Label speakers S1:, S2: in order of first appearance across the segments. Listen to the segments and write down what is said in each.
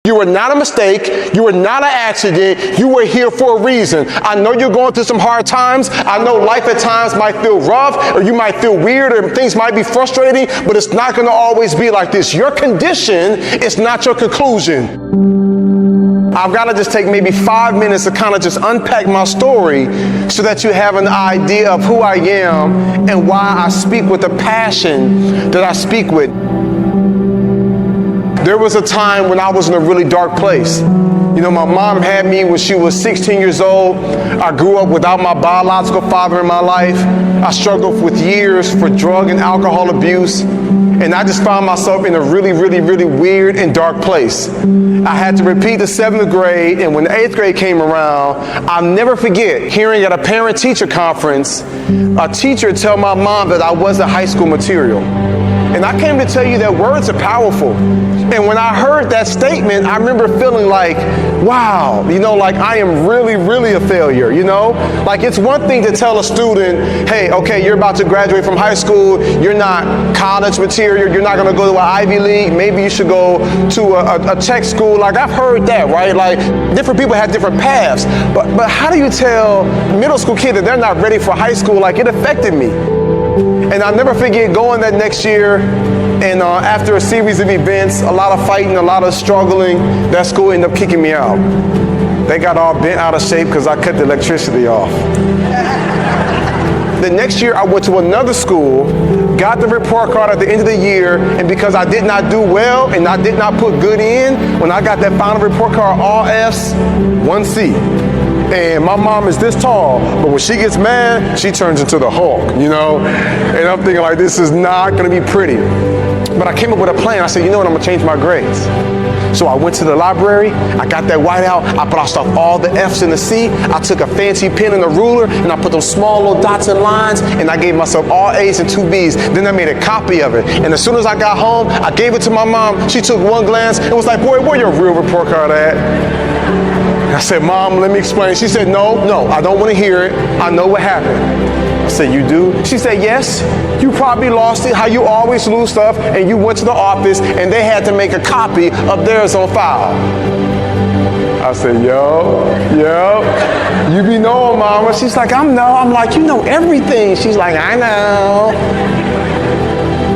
S1: You were not a mistake. You were not an accident. You were here for a reason. I know you're going through some hard times. I know life at times might feel rough, or you might feel weird, or things might be frustrating, but it's not going to always be like this. Your condition is not your conclusion. I've got to just take maybe 5 minutes to kind of just unpack my story so that you have an idea of who I am and why I speak with the passion that I speak with. There was a time when I was in a really dark place. You know, my mom had me when she was 16 years old. I grew up without my biological father in my life. I struggled with years for drug and alcohol abuse. And I just found myself in a really, really, really weird and dark place. I had to repeat the 7th grade, and when the 8th grade came around, I'll never forget hearing at a parent-teacher conference, a teacher tell my mom that I wasn't high school material. And I came to tell you that words are powerful. And when I heard that statement, I remember feeling like, wow, you know, like I am really, really a failure, you know? Like it's one thing to tell a student, hey, okay, you're about to graduate from high school, you're not college material, you're not gonna go to an Ivy League, maybe you should go to a tech school. Like I've heard that, right? Like different people have different paths. But how do you tell middle school kids that they're not ready for high school? Like it affected me. And I'll never forget going that next year, and after a series of events, a lot of fighting, a lot of struggling, that school ended up kicking me out. They got all bent out of shape because I cut the electricity off. The next year I went to another school, got the report card at the end of the year, and because I did not do well and I did not put good in, when I got that final report card, all F's, 1 C. And my mom is this tall, but when she gets mad, she turns into the Hulk, you know? And I'm thinking like, this is not gonna be pretty. But I came up with a plan. I said, you know what, I'm gonna change my grades. So I went to the library, I got that whiteout, I crossed off all the F's and the C, I took a fancy pen and a ruler, and I put those small little dots and lines, and I gave myself all A's and 2 B's. Then I made a copy of it. And as soon as I got home, I gave it to my mom. She took one glance and was like, boy, where your real report card at? I said, Mom, let me explain. She said, no, I don't want to hear it. I know what happened. I said, you do? She said, yes. You probably lost it, how you always lose stuff, and you went to the office and they had to make a copy of theirs on file. I said, yo, you be knowing, Mama. She's like, I'm like, you know everything. She's like, I know.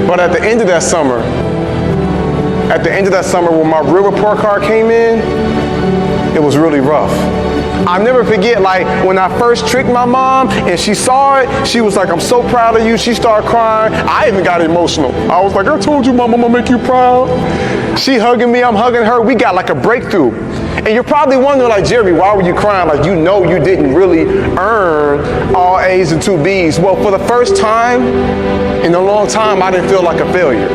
S1: But at the end of that summer, when my real report card came in, it was really rough. I'll never forget, like, when I first tricked my mom and she saw it, she was like, I'm so proud of you. She started crying. I even got emotional. I was like, I told you, Mom, I'm gonna make you proud. She hugging me, I'm hugging her. We got like a breakthrough. And you're probably wondering, like, Jeremy, why were you crying? Like, you know you didn't really earn all A's and 2 B's. Well, for the first time in a long time, I didn't feel like a failure.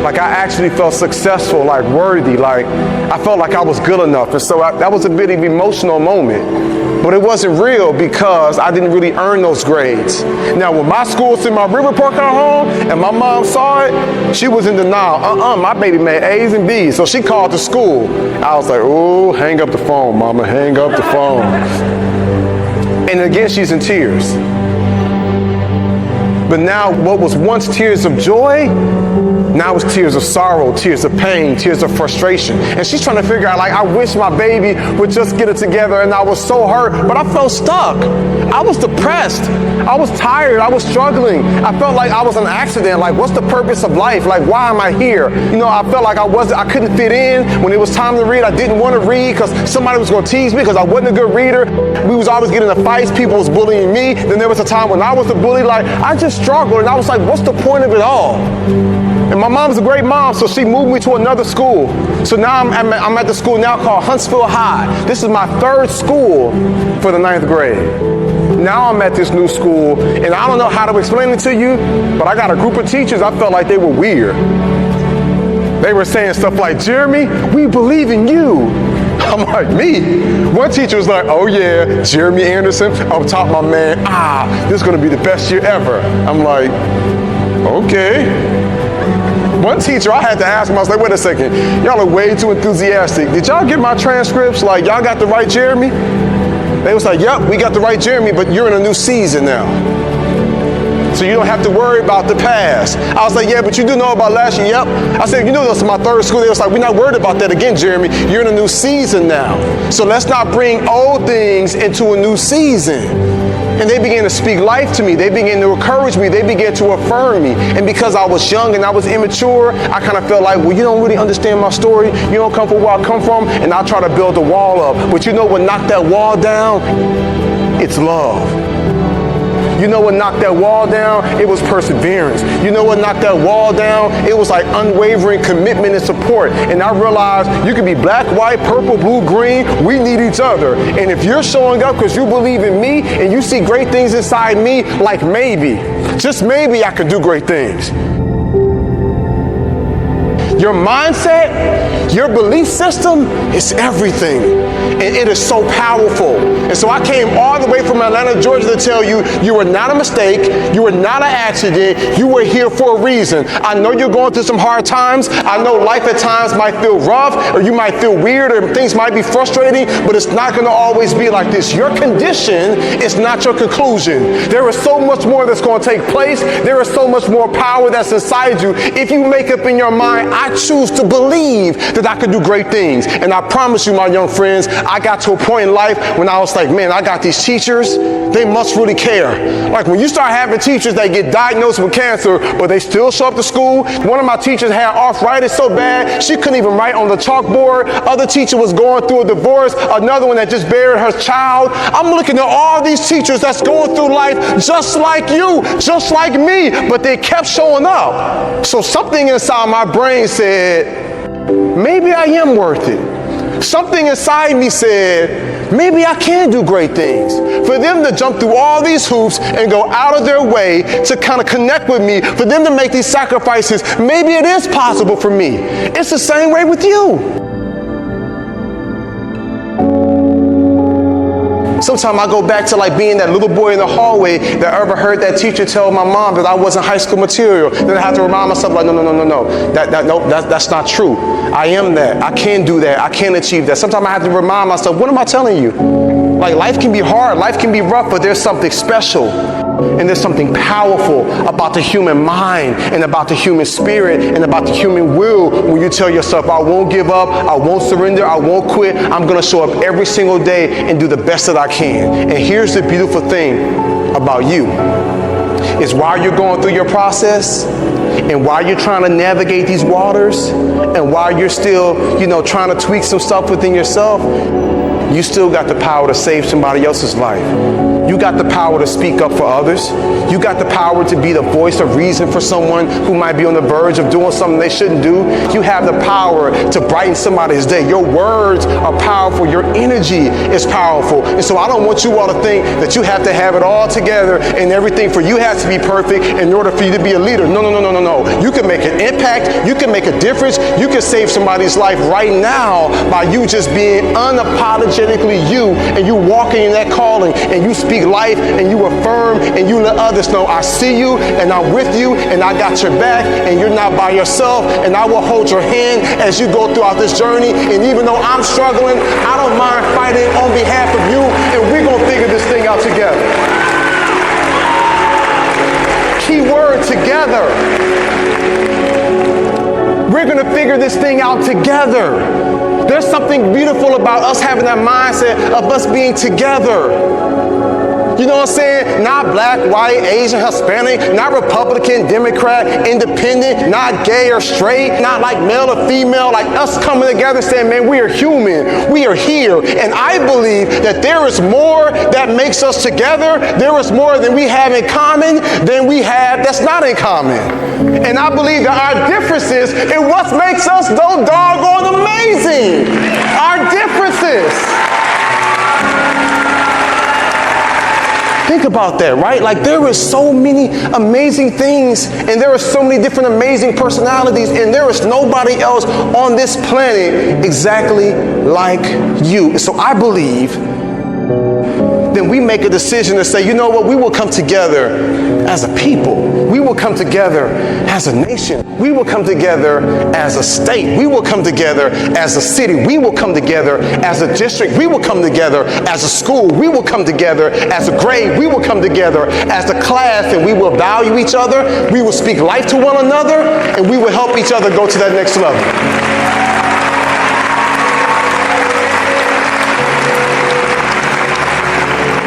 S1: Like I actually felt successful, like worthy, like I felt like I was good enough. And so that was a bit of an emotional moment. But it wasn't real because I didn't really earn those grades. Now when my school sent my real report card home and my mom saw it, she was in denial. My baby made A's and B's. So she called the school. I was like, oh, hang up the phone, Mama, hang up the phone. And again, she's in tears. But now what was once tears of joy, now it's tears of sorrow, tears of pain, tears of frustration. And she's trying to figure out, like, I wish my baby would just get it together, and I was so hurt, but I felt stuck. I was depressed. I was tired. I was struggling. I felt like I was an accident. Like, what's the purpose of life? Like, why am I here? You know, I felt like I couldn't fit in. When it was time to read, I didn't want to read because somebody was going to tease me because I wasn't a good reader. We was always getting into fights. People was bullying me. Then there was a time when I was the bully. Like, I just struggled, and I was like, what's the point of it all? And my mom's a great mom, so she moved me to another school. So now I'm at the school now called Huntsville High. This is my 3rd school for the 9th grade. Now I'm at this new school, and I don't know how to explain it to you, but I got a group of teachers, I felt like they were weird. They were saying stuff like, Jeremy, we believe in you. I'm like, me? One teacher was like, oh yeah, Jeremy Anderson, up top my man, this is gonna be the best year ever. I'm like, okay. One teacher, I had to ask him, I was like, wait a second, y'all are way too enthusiastic. Did y'all get my transcripts? Like, y'all got the right Jeremy? They was like, yep, we got the right Jeremy, but you're in a new season now. so you don't have to worry about the past. I was like, yeah, but you do know about last year? Yep. I said, you know, this is my third school day. It was like, we're not worried about that again, Jeremy. You're in a new season now. So let's not bring old things into a new season. And they began to speak life to me. They began to encourage me. They began to affirm me. And because I was young and I was immature, I kind of felt like, well, you don't really understand my story. You don't come from where I come from. And I'll try to build a wall up. But you know what knocked that wall down? It's love. You know what knocked that wall down? It was perseverance. You know what knocked that wall down? It was like unwavering commitment and support. And I realized you can be black, white, purple, blue, green. We need each other. And if you're showing up because you believe in me and you see great things inside me, like maybe, just maybe I could do great things. Your mindset, your belief system is everything. And it is so powerful. And so I came all the way from Atlanta, Georgia to tell you, you were not a mistake. You were not an accident. You were here for a reason. I know you're going through some hard times. I know life at times might feel rough, or you might feel weird, or things might be frustrating, but it's not going to always be like this. Your condition is not your conclusion. There is so much more that's going to take place. There is so much more power that's inside you. If you make up in your mind, I choose to believe that I can do great things. And I promise you, my young friends, I got to a point in life when I was like, man, I got these teachers, they must really care. Like when you start having teachers that get diagnosed with cancer, but they still show up to school. One of my teachers had arthritis so bad, she couldn't even write on the chalkboard. Other teacher was going through a divorce. Another one that just buried her child. I'm looking at all these teachers that's going through life just like you, just like me, but they kept showing up. So something inside my brain said, maybe I am worth it. Something inside me said, maybe I can do great things. For them to jump through all these hoops and go out of their way to kind of connect with me, for them to make these sacrifices, maybe it is possible for me. It's the same way with you. Sometimes I go back to like being that little boy in the hallway that ever heard that teacher tell my mom that I wasn't high school material. Then I have to remind myself like, no. That's not true. I am that. I can do that. I can achieve that. Sometimes I have to remind myself, what am I telling you? Like life can be hard, life can be rough, but there's something special. And there's something powerful about the human mind and about the human spirit and about the human will when you tell yourself, I won't give up, I won't surrender, I won't quit. I'm going to show up every single day and do the best that I can. And here's the beautiful thing about you is while you're going through your process and while you're trying to navigate these waters and while you're still, trying to tweak some stuff within yourself, you still got the power to save somebody else's life. You got the power to speak up for others. You got the power to be the voice of reason for someone who might be on the verge of doing something they shouldn't do. You have the power to brighten somebody's day. Your words are powerful. Your energy is powerful. And so I don't want you all to think that you have to have it all together and everything for you has to be perfect in order for you to be a leader. No. You can make an impact. You can make a difference. You can save somebody's life right now by you just being unapologetically you and you walking in that calling and you speak life and you affirm and you let others know I see you and I'm with you and I got your back and you're not by yourself and I will hold your hand as you go throughout this journey. And even though I'm struggling, I don't mind fighting on behalf of you and we're going to figure this thing out together. Key word, together. We're going to figure this thing out together. There's something beautiful about us having that mindset of us being together. You know what I'm saying? Not black, white, Asian, Hispanic, not Republican, Democrat, independent, not gay or straight, not like male or female, like us coming together saying, man, we are human, we are here. And I believe that there is more that makes us together. There is more than we have in common than we have that's not in common. And I believe that our differences is what makes us so doggone amazing. Our differences. Think about that, right? Like there is so many amazing things and there are so many different amazing personalities and there is nobody else on this planet exactly like you. So I believe then we make a decision to say, you know what, we will come together as a people. We will come together as a nation. We will come together as a state. We will come together as a city. We will come together as a district. We will come together as a school. We will come together as a grade. We will come together as a class, and we will value each other. We will speak life to one another, and we will help each other go to that next level.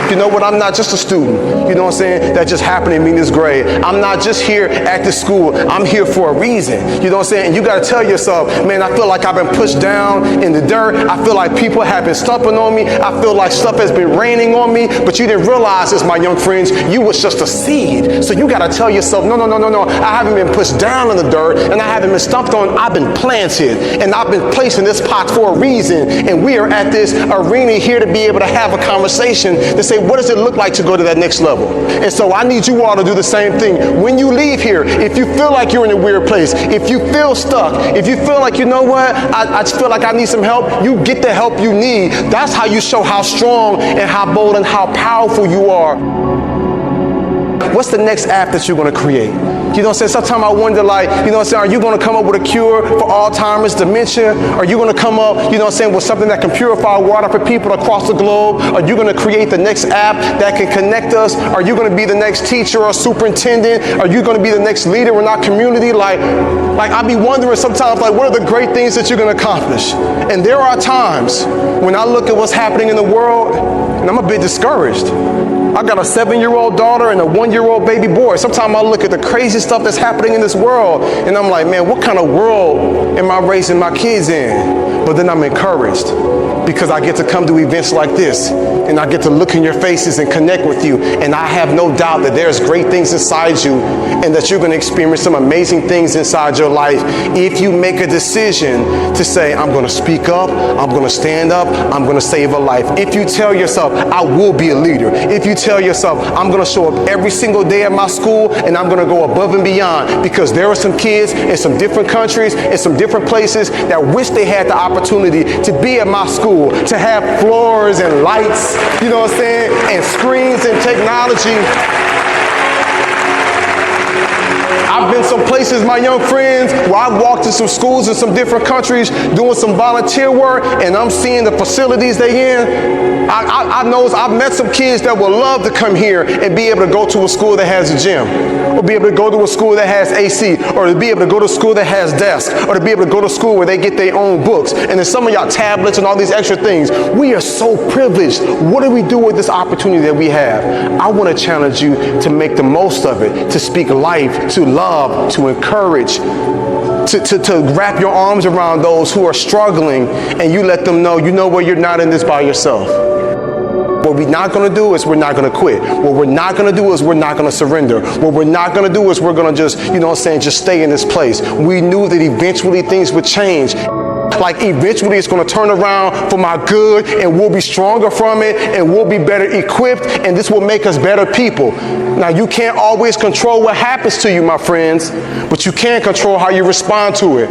S1: You know what, I'm not just a student, you know what I'm saying, that just happened to me in this grade. I'm not just here at this school, I'm here for a reason, you know what I'm saying? And you gotta tell yourself, man, I feel like I've been pushed down in the dirt. I feel like people have been stumping on me. I feel like stuff has been raining on me, but you didn't realize this, my young friends, you was just a seed. So you gotta tell yourself, no, I haven't been pushed down in the dirt, and I haven't been stumped on. I've been planted, and I've been placed in this pot for a reason, and we are at this arena here to be able to have a conversation to say, what does it look like to go to that next level? And so I need you all to do the same thing. When you leave here, if you feel like you're in a weird place, if you feel stuck, if you feel like, you know what, I just feel like I need some help, you get the help you need. That's how you show how strong and how bold and how powerful you are. What's the next app that you're going to create? You know what I'm saying? Sometimes I wonder, like, you know what I'm saying, are you going to come up with a cure for Alzheimer's, dementia? Are you going to come up, you know what I'm saying, with something that can purify water for people across the globe? Are you going to create the next app that can connect us? Are you going to be the next teacher or superintendent? Are you going to be the next leader in our community? Like I be wondering sometimes, like, what are the great things that you're going to accomplish? And there are times when I look at what's happening in the world, and I'm a bit discouraged. I got a 7-year-old daughter and a 1-year-old baby boy. Sometimes I look at the crazy stuff that's happening in this world, and I'm like, man, what kind of world am I raising my kids in? But then I'm encouraged because I get to come to events like this, and I get to look in your faces and connect with you, and I have no doubt that there's great things inside you, and that you're going to experience some amazing things inside your life if you make a decision to say, I'm going to speak up, I'm going to stand up, I'm going to save a life. If you tell yourself, I will be a leader. If you tell yourself, I'm going to show up every single day at my school, and I'm going to go above and beyond, because there are some kids in some different countries, in some different places, that wish they had the opportunity to be at my school, to have floors and lights, you know what I'm saying, and screens and technology. I've been some places, my young friends, where I've walked to some schools in some different countries doing some volunteer work, and I'm seeing the facilities they in. I've met some kids that would love to come here and be able to go to a school that has a gym, or be able to go to a school that has AC, or to be able to go to a school that has desks, or to be able to go to school where they get their own books, and then some of y'all tablets and all these extra things. We are so privileged. What do we do with this opportunity that we have? I want to challenge you to make the most of it, to speak life, to love, to encourage, to wrap your arms around those who are struggling, and you let them know, you know what, you're not in this by yourself. What we're not going to do is we're not going to quit. What we're not going to do is we're not going to surrender. What we're not going to do is we're going to just, you know what I'm saying, just stay in this place. We knew that eventually things would change. Like eventually it's going to turn around for my good, and we'll be stronger from it, and we'll be better equipped, and this will make us better people. Now, you can't always control what happens to you, my friends, but you can control how you respond to it.